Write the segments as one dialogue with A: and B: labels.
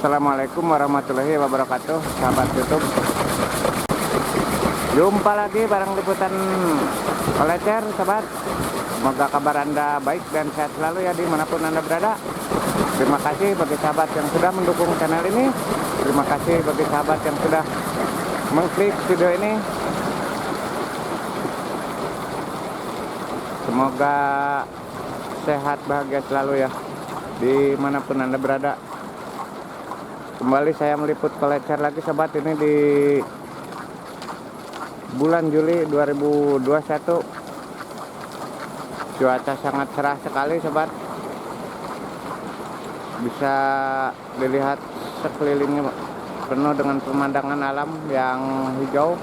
A: Assalamualaikum warahmatullahi wabarakatuh, sahabat YouTube. Jumpa lagi bareng liputan kolecer, sahabat. Semoga kabar Anda baik dan sehat selalu ya dimanapun Anda berada. Terima kasih bagi sahabat yang sudah mendukung channel ini. Terima kasih bagi sahabat yang sudah mengklik video ini. Semoga sehat bahagia selalu ya dimanapun Anda berada. Kembali saya meliput kolecer lagi, sobat. Ini di bulan Juli 2021. Cuaca sangat cerah sekali, sobat. Bisa dilihat sekelilingnya penuh dengan pemandangan alam yang hijau.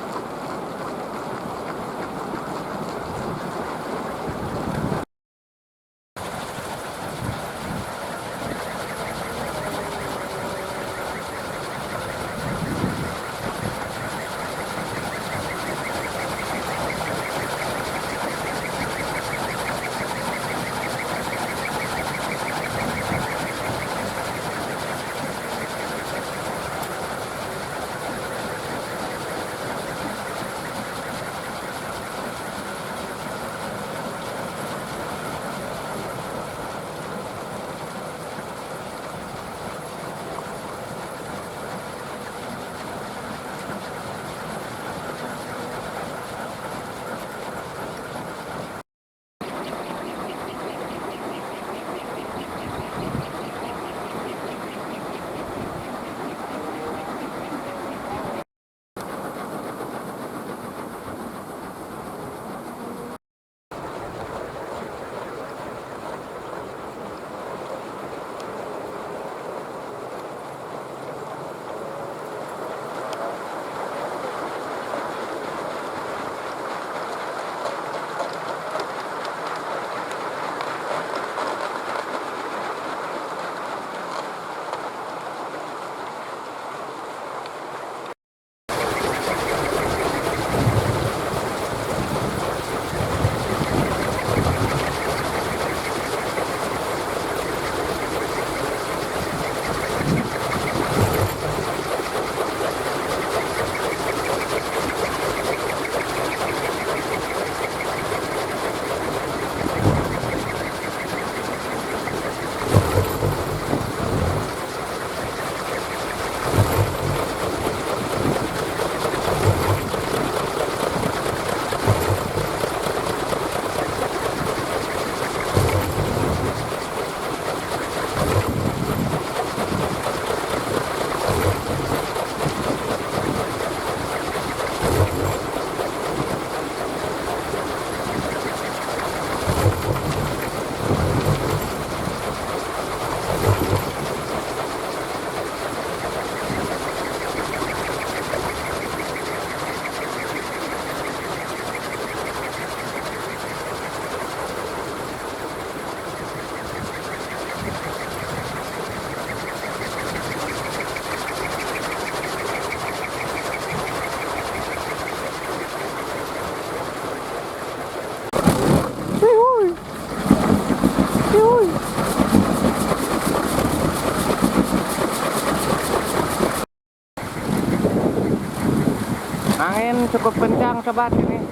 A: Angin cukup kencang, sobat. Ini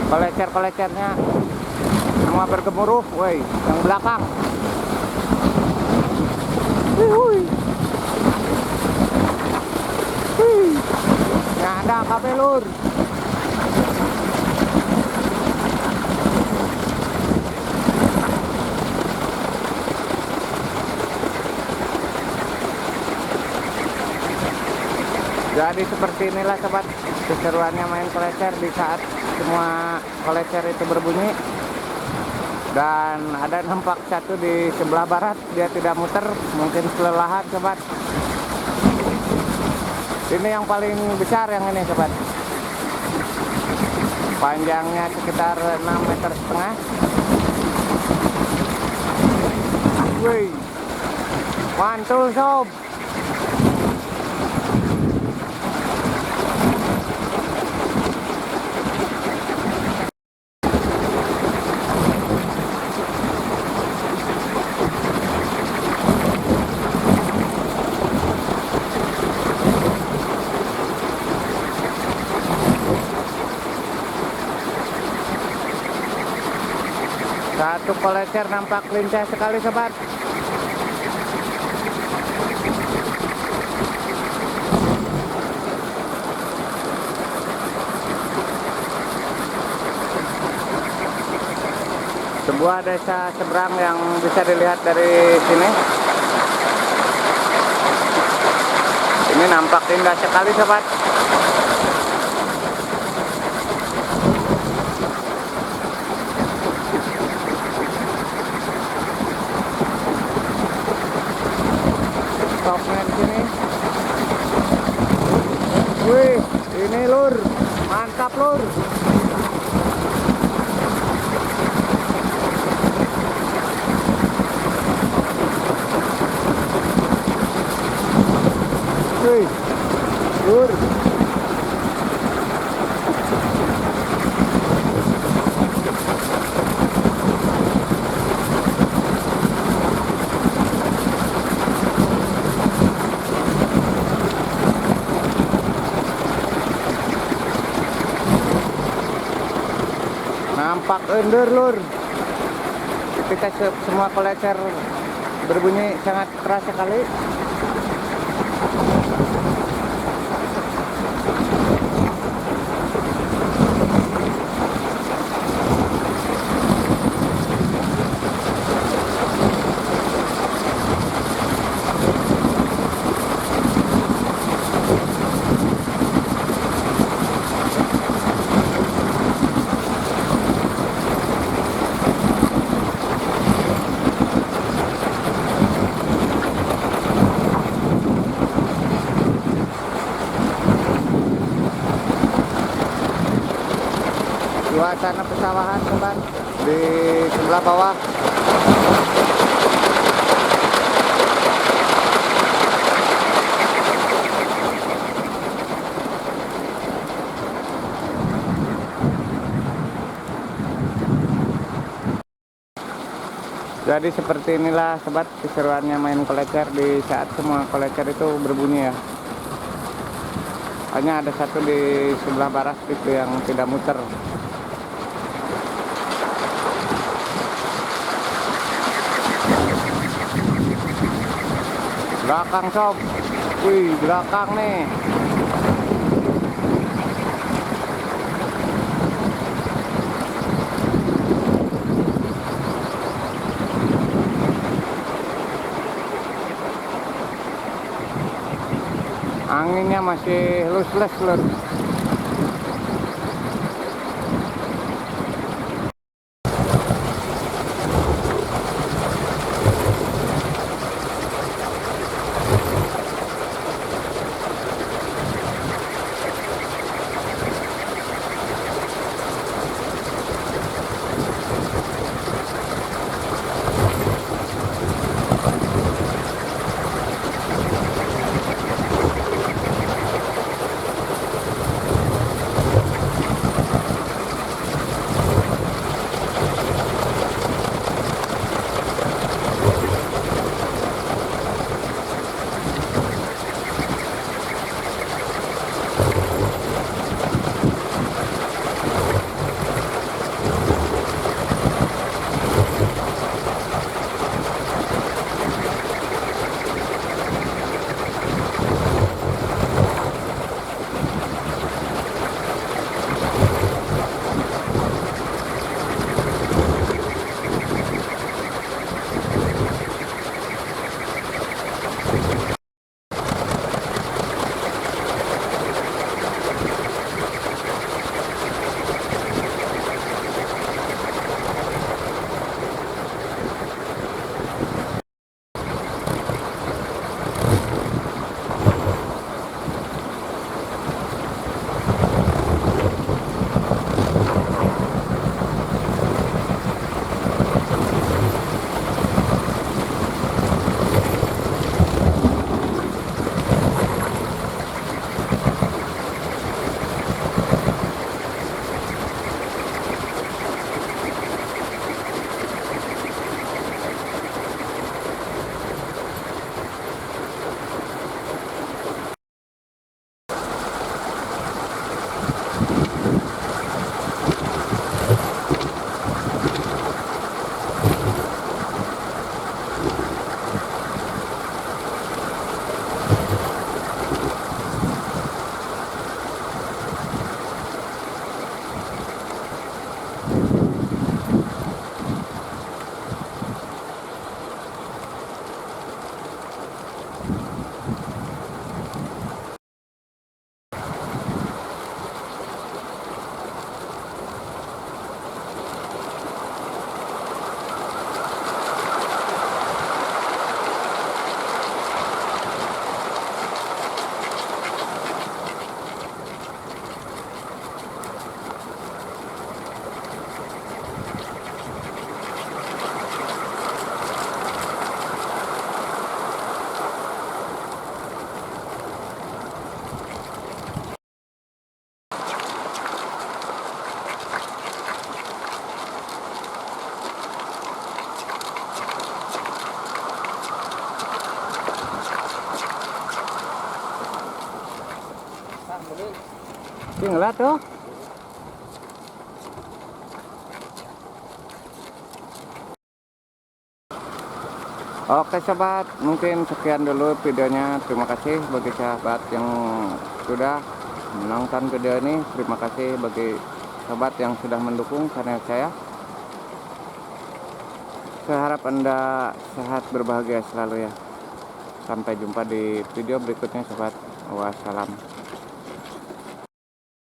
A: kolecer-kolecernya semua bergemuruh, woi, yang belakang. Nggak ada kabel, lur. Jadi seperti inilah, sobat, keseruannya main kolecer di saat semua kolecer itu berbunyi. Dan ada nampak satu di sebelah barat, dia tidak muter, mungkin kelelahan, sobat. Ini yang paling besar yang ini, sobat. Panjangnya sekitar 6,5 meter. Wih, mantul, sob. Untuk kolecer nampak lincah sekali sobat. Sebuah desa seberang yang bisa dilihat dari sini. Ini nampak indah sekali sobat. Stopnya di sini. Wih, ini lur, mantap lur. Wih, lur. Nampak ender lur. Ketika semua kolecer berbunyi sangat keras sekali. Suasana pesawahan sobat di sebelah bawah. Jadi seperti inilah sobat keseruannya main kolecer di saat semua kolecer itu berbunyi ya. Hanya ada satu di sebelah barat itu yang tidak muter. Belakang sob, wih belakang nih. Anginnya masih loose lur. Tinggal tuh. Oke sahabat, mungkin sekian dulu videonya. Terima kasih bagi sahabat yang sudah menonton video ini. Terima kasih bagi sahabat yang sudah mendukung channel saya. Saya harap Anda sehat berbahagia selalu ya. Sampai jumpa di video berikutnya sahabat. Wassalam.